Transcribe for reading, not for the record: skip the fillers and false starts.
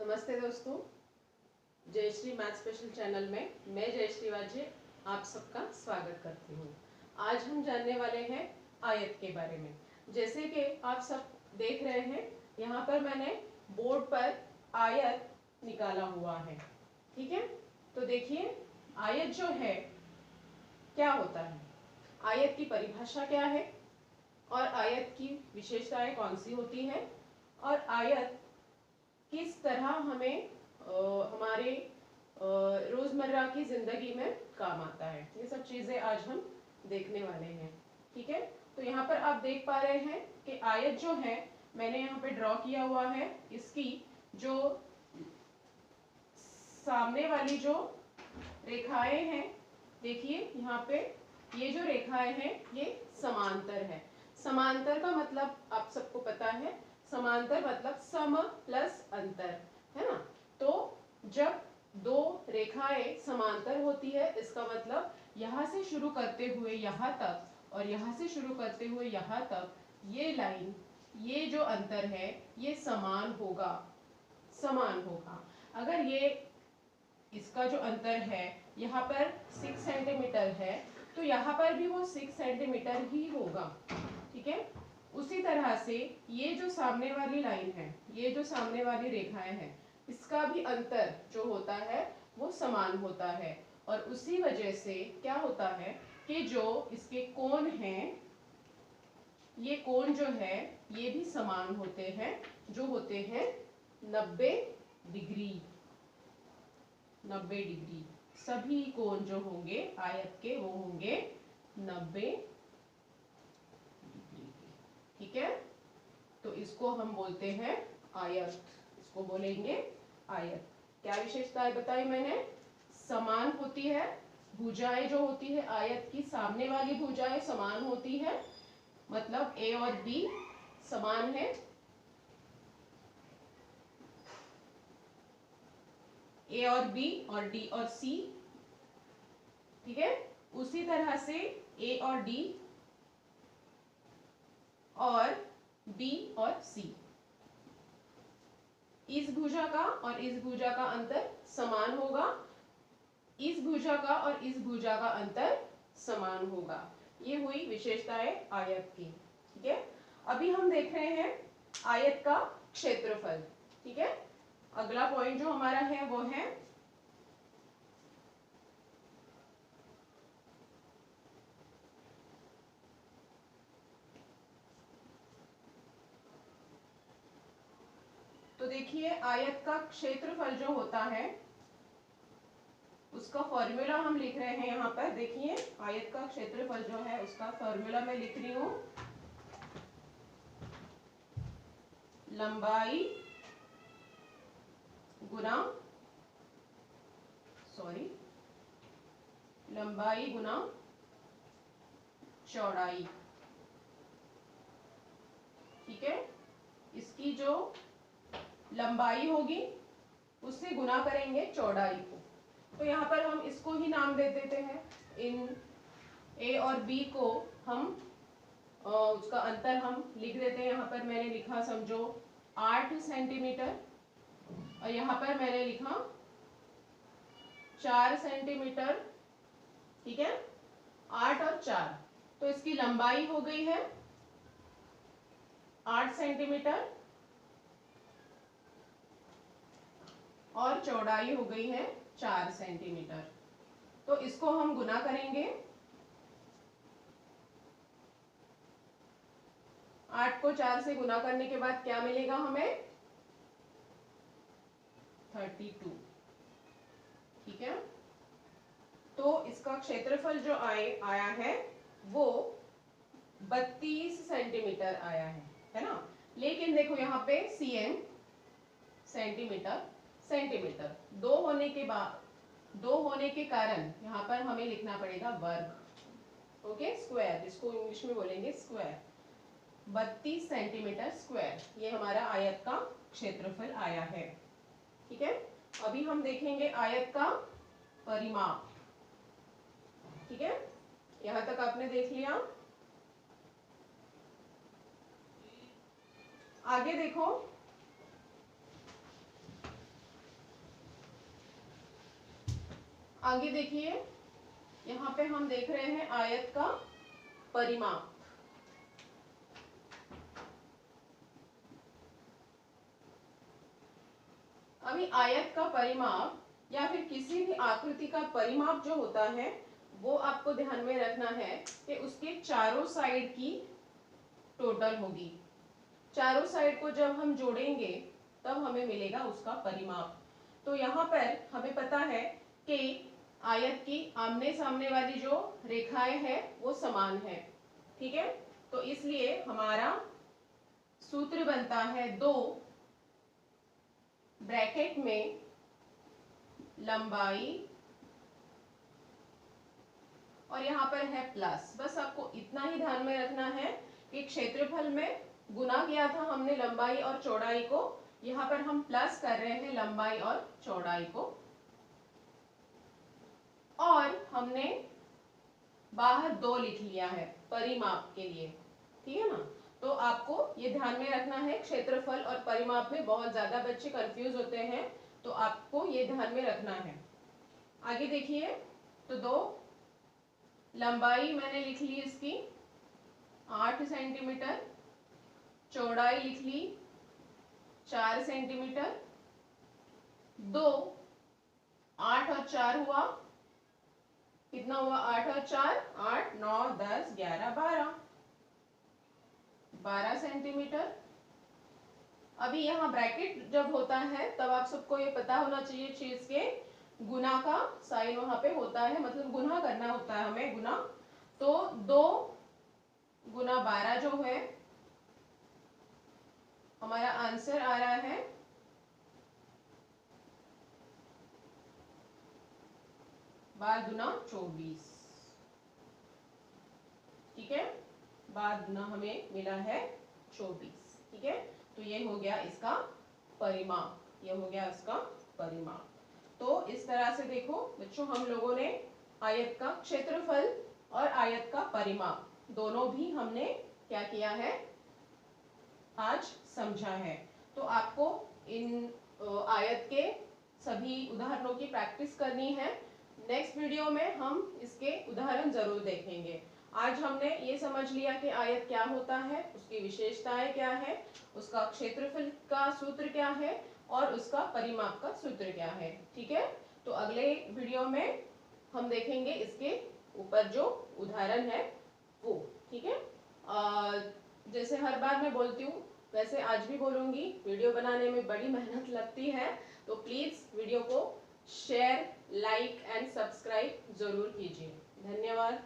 नमस्ते दोस्तों, Jayashree math special channel में मैं जयश्री वाजे आप सबका स्वागत करती हूँ। आज हम जानने वाले हैं आयत के बारे में। जैसे कि आप सब देख रहे हैं, यहाँ पर मैंने बोर्ड पर आयत निकाला हुआ है। ठीक है, तो देखिए आयत जो है क्या होता है, आयत की परिभाषा क्या है और आयत की विशेषताएं कौन सी होती है और आयत किस तरह हमें हमारे रोजमर्रा की जिंदगी में काम आता है, ये सब चीजें आज हम देखने वाले हैं। ठीक है, तो यहाँ पर आप देख पा रहे हैं कि आयत जो है मैंने यहाँ पे ड्रॉ किया हुआ है। इसकी जो सामने वाली जो रेखाएं हैं, देखिए यहाँ पे ये जो रेखाएं हैं ये समांतर है। समांतर का मतलब आप सबको पता है, समांतर मतलब सम प्लस अंतर, है ना। तो जब दो रेखाएं समांतर होती है, इसका मतलब यहाँ से शुरू करते हुए यहाँ तक और यहाँ से शुरू करते हुए यहाँ तक ये लाइन, ये जो अंतर है ये समान होगा, समान होगा। अगर ये इसका जो अंतर है यहाँ पर 6 सेंटीमीटर है तो यहाँ पर भी वो 6 सेंटीमीटर ही होगा। ठीक है, उसी तरह से ये जो सामने वाली लाइन है, ये जो सामने वाली रेखाएं हैं, इसका भी अंतर जो होता है वो समान होता है। और उसी वजह से क्या होता है कि जो इसके कोण हैं, ये कोण जो है ये भी समान होते हैं, जो होते हैं 90 डिग्री। 90 डिग्री सभी कोण जो होंगे आयत के वो होंगे 90 डिग्री के। ठीक है, तो इसको हम बोलते हैं आयत, इसको बोलेंगे आयत। क्या विशेषताएं बताई मैंने, समान होती है, भुजाएं जो होती है आयत की, सामने वाली भुजाएं समान होती है, मतलब ए और बी समान है, ए और बी और डी और सी। ठीक है, उसी तरह से ए और डी और बी और सी, इस भुजा का और इस भुजा का अंतर समान होगा, इस भुजा का और इस भुजा का अंतर समान होगा। ये हुई विशेषताएं आयत की। ठीक है, अभी हम देख रहे हैं आयत का क्षेत्रफल। ठीक है, अगला पॉइंट जो हमारा है वो है तो देखिए आयत का क्षेत्रफल जो होता है उसका फॉर्मूला हम लिख रहे हैं यहाँ पर। देखिए आयत का क्षेत्रफल जो है उसका फॉर्मूला मैं लिख रही हूँ, लंबाई गुना लंबाई गुना चौड़ाई। ठीक है, इसकी जो लंबाई होगी उससे गुना करेंगे चौड़ाई को, तो यहाँ पर हम इसको ही नाम दे देते हैं। इन ए और बी को हम उसका अंतर हम लिख देते हैं। यहाँ पर मैंने लिखा समझो 8 सेंटीमीटर और यहाँ पर मैंने लिखा 4 सेंटीमीटर। ठीक है, 8 और 4, तो इसकी लंबाई हो गई है 8 सेंटीमीटर और चौड़ाई हो गई है 4 सेंटीमीटर। तो इसको हम गुना करेंगे, 8 को 4 से गुना करने के बाद क्या मिलेगा हमें, 32। ठीक है, तो इसका क्षेत्रफल जो आया है वो 32 सेंटीमीटर आया है ना। लेकिन देखो यहाँ पे cm सेंटीमीटर दो होने के कारण यहाँ पर हमें लिखना पड़ेगा वर्ग। ओके, स्क्वायर, जिसको इंग्लिश में बोलेंगे स्क्वायर। 32 सेंटीमीटर स्क्वायर ये हमारा आयत का क्षेत्रफल आया है। ठीक है, अभी हम देखेंगे आयत का परिमाप। ठीक है, यहां तक आपने देख लिया। आगे देखो, आगे देखिए, यहाँ पे हम देख रहे हैं आयत का परिमाप। अभी आयत का परिमाप या फिर किसी भी आकृति का परिमाप जो होता है वो आपको ध्यान में रखना है कि उसके चारों साइड की टोटल होगी। चारों साइड को जब हम जोड़ेंगे तब हमें मिलेगा उसका परिमाप। तो यहाँ पर हमें पता है कि आयत की आमने सामने वाली जो रेखाएं हैं वो समान है, ठीक है। तो इसलिए हमारा सूत्र बनता है 2 ब्रैकेट में लंबाई और यहाँ पर है प्लस। बस आपको इतना ही ध्यान में रखना है कि क्षेत्रफल में गुना किया था हमने लंबाई और चौड़ाई को, यहाँ पर हम प्लस कर रहे हैं लंबाई और चौड़ाई को, और हमने बाहर 2 लिख लिया है परिमाप के लिए, ठीक है ना। तो आपको ये ध्यान में रखना है, क्षेत्रफल और परिमाप में बहुत ज्यादा बच्चे कंफ्यूज होते हैं, तो आपको ये ध्यान में रखना है। आगे देखिए, तो 2 लंबाई मैंने लिख ली इसकी 8 सेंटीमीटर, चौड़ाई लिख ली 4 सेंटीमीटर। 2 8 और 4 हुआ, कितना हुआ? 8 और 4 8, 9 10 11 12 सेंटीमीटर। अभी यहाँ ब्रैकेट जब होता है तब आप सबको ये पता होना चाहिए चीज के गुना का साइन वहां पे होता है, मतलब गुना करना होता है हमें, गुना। तो 2 गुना 12 जो है हमारा आंसर आ रहा है 12 गुना 24, ठीक है। 12 गुना हमें मिला है 24, ठीक है। तो ये हो गया इसका परिमाप, ये हो गया इसका परिमाप। तो इस तरह से देखो बच्चों, हम लोगों ने आयत का क्षेत्रफल और आयत का परिमाप दोनों भी हमने क्या किया है, आज समझा है। तो आपको इन आयत के सभी उदाहरणों की प्रैक्टिस करनी है। नेक्स्ट वीडियो में हम इसके उदाहरण जरूर देखेंगे। आज हमने ये समझ लिया कि आयत क्या होता है, उसकी विशेषताएं क्या है, उसका क्षेत्रफल का सूत्र क्या है और उसका परिमाप का सूत्र क्या है, ठीक है। तो अगले वीडियो में हम देखेंगे इसके ऊपर जो उदाहरण है वो, ठीक है। जैसे हर बार मैं बोलती हूँ वैसे आज भी बोलूंगी, वीडियो बनाने में बड़ी मेहनत लगती है, तो प्लीज वीडियो को शेयर, लाइक एंड सब्सक्राइब जरूर कीजिए। धन्यवाद।